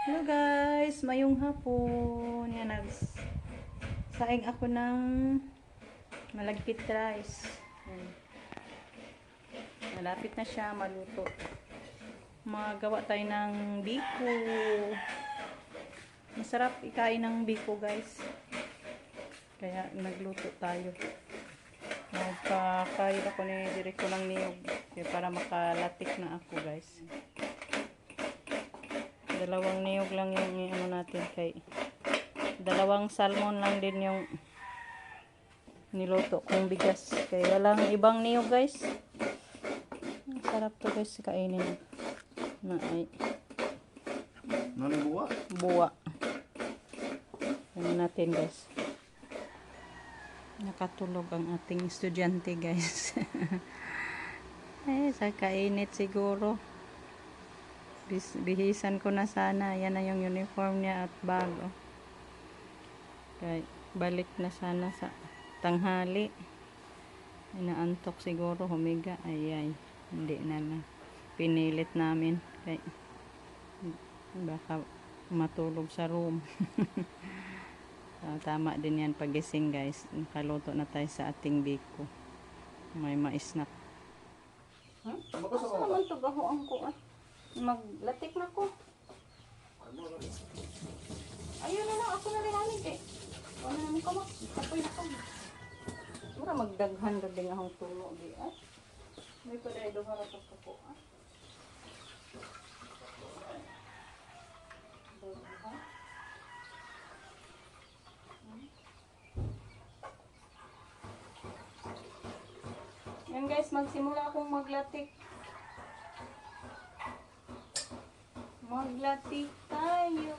Hello guys, mayong hapon. Yan, nagsaing ako ng malagkit rice. Yan. Malapit na siya maluto. Magawa tayo ng biko. Masarap ikain ng biko guys. Kaya nagluto tayo. Nagpakain ako ni Direk ko ng niyog. Kaya para makalatik na ako guys. Dalawang niyog lang yung ano natin kay dalawang salmon lang din yung niluto kong bigas kaya walang ibang niyog guys. Sarap to guys kainin na ay buwa ano natin guys. Nakatulog ang ating estudyante guys. Sa kainit siguro. Bihisan ko na sana. Yan na yung uniform niya at bag. Oh. Kaya balik na sana sa tanghali. Inaantok siguro. Humiga. Ay. Hindi na lang. Pinilit namin. Kaya baka matulog sa room. Tama din yan pagising guys. Nakaluto na tayo sa ating biko. May mais na. Asa naman ito gahoan ko maglatik na ko. Ayun na lang, ako na rin anig eh. Ano naman ka mo? Apoy na ko. Mura magdaghan na din akong tulo di ah. May pa rin doon harap ako po ah. Yan guys, magsimula akong maglatik. Maglatik tayo.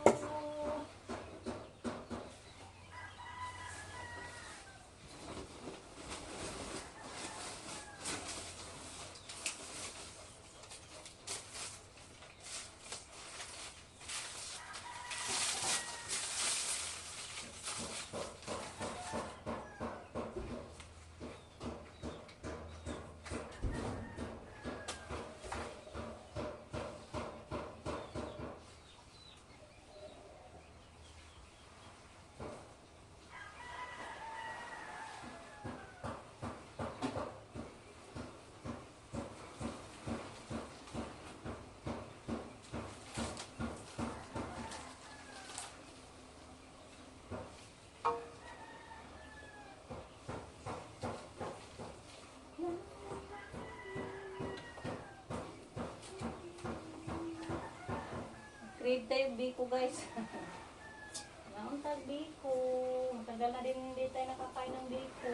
Crave tayo biko guys. Nauntag biko. Matagal na din hindi tayo nakakain ng biko.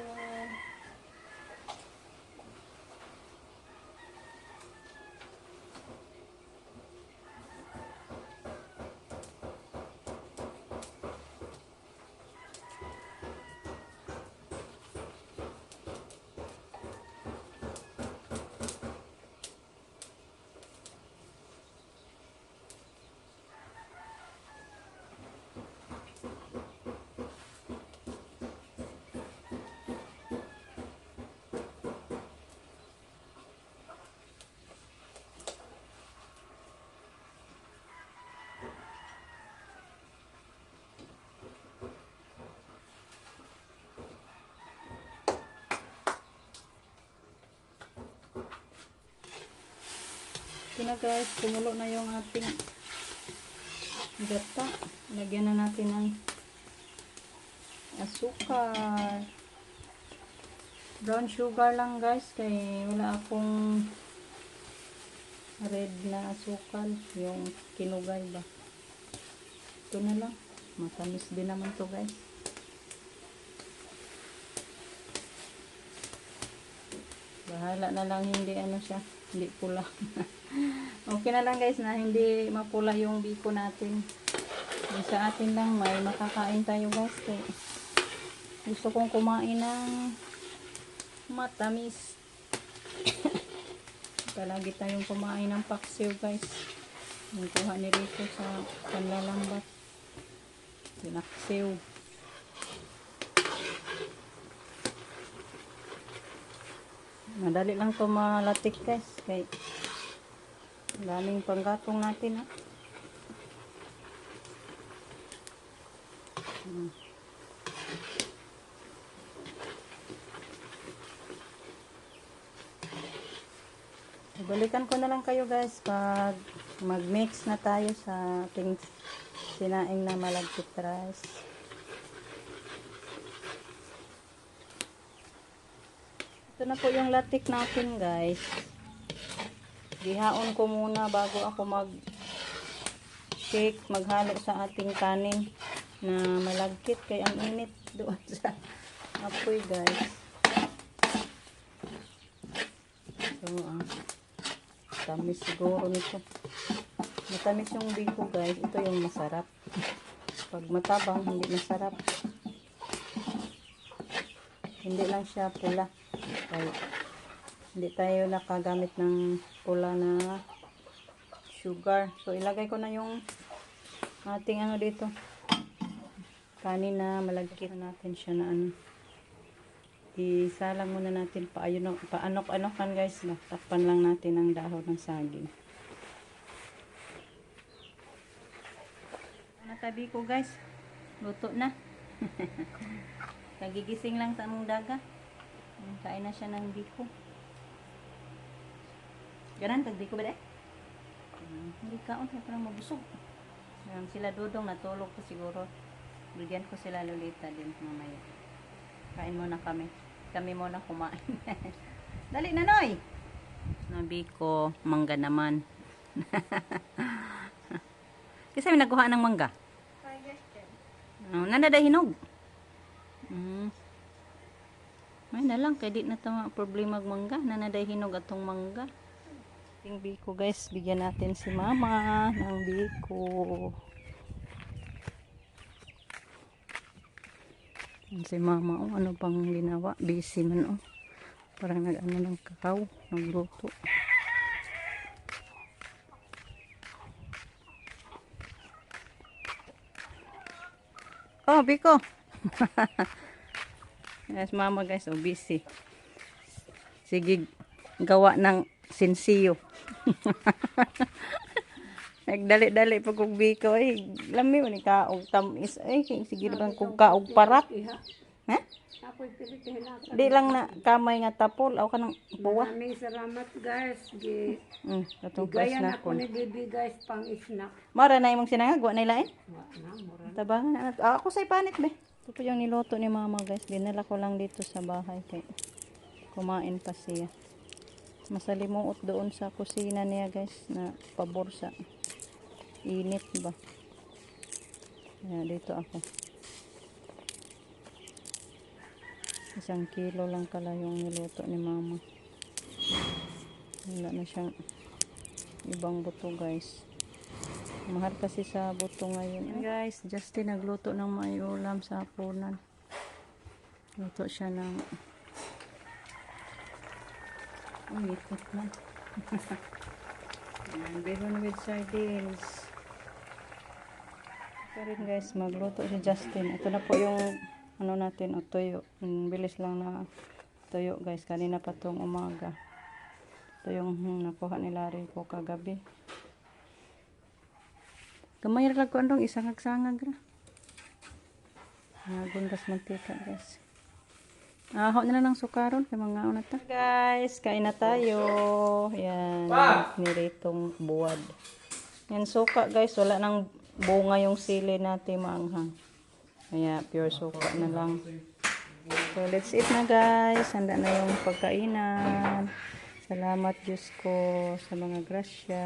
Ito na guys, kumulo na yung ating gata. Lagyan na natin ng asukar. Brown sugar lang guys, kaya wala akong red na asukal. Yung kinugay ba. Ito na lang. Matamis din naman to guys. Bahala na lang hindi ano siya. Hindi pula. Okay na lang guys na hindi mapula yung biko natin. Sa atin lang may makakain tayo guys. Kaya gusto kong kumain ng matamis. Palagi tayong kumain ng paksiw guys. Yung kuha ni Rico sa panlalambat. Pinaksiw. Madali lang to malatik guys. Kaya daming panggatong natin ha. Balikan ko na lang kayo guys pag mag-mix na tayo sa ating sinaing na malagkit rice. Ito na po yung latik natin guys. Gihaon ko muna bago ako mag-shake, maghalo sa ating kanin na malagkit kay ang init doon sa apoy guys. So, tamis siguro nito. Matamis yung biko guys. Ito yung masarap. Pag matabang, hindi masarap. Hindi lang siya pula. Kaya, hindi tayo nakagamit ng pula na sugar. So, ilagay ko na yung ating ano dito. Kanin na malagkit natin siya na ano. Isalang muna natin paanok-anokan guys. Takpan lang natin ang dahon ng saging. Natabi ko guys. Luto na. Kagigising lang sa among daga. Kain na siya ng biko. Ganan, tag-biko ba deh? Hindi kaon, parang mabusog. Sila Dudong natulog ko siguro. Bigyan ko sila Lolita din mamaya. Kain muna kami. Kami muna kumain. Dali na, Noy! Nabi ko, mangga naman. Kasi may nakuha ng mangga. Nanada hinog. May na lang, kaya di na tama problema mangga. Nanada hinog atong mangga. Yung biko guys, bigyan natin si mama ng biko. Si mama, oh, ano bang ginawa? Busy man, oh. Parang nag-ano ng kakao, nagluto. Oh, biko. Yes, mama guys, oh, busy. Sige, gawa ng sinsiyo. Nagdali-dali pag kong biko, ay, lami mo ni kaog tamis, ay, sige bang kong kaog parak. Ha? Di lang na kamay nga tapol, aw ka ng buwa. Maraming salamat guys. Gaya na ko ni Bibi guys pang snack. Mara na imong sinangag, wa na ilain? Mura. Tabangan, ako say panit be. Ito po yung niluto ni mama guys, dinala ko lang dito sa bahay, kay kumain pa siya. Masalimuot doon sa kusina niya guys, na pabor sa init ba. Kaya dito ako. 1 kilo lang kala yung niluto ni mama. Wala na siyang ibang buto guys. Mahal kasi sa buto ngayon. Guys, Justin nagluto ng may ulam sa hapunan. Luto siya ng ikot na. Bihon with sardines. Ito rin guys, magluto si Justin. Ito na po yung ano natin, o tuyo. Bilis lang na tuyo guys. Kanina pa tong umaga. Ito yung nakuha ni Larry ko kagabi. Gamay lang ko andong isangag-sangag na. Gundas mantika guys. Aho na lang ng sukaron kay mga una ta. Guys, kain na tayo. Yan, niritong buwad. Yan suka guys, wala nang bunga yung sili natin maanghang. Kaya pure suka na lang. So let's eat na guys. Handa na yung pagkainan. Salamat Diyos ko sa mga grasya.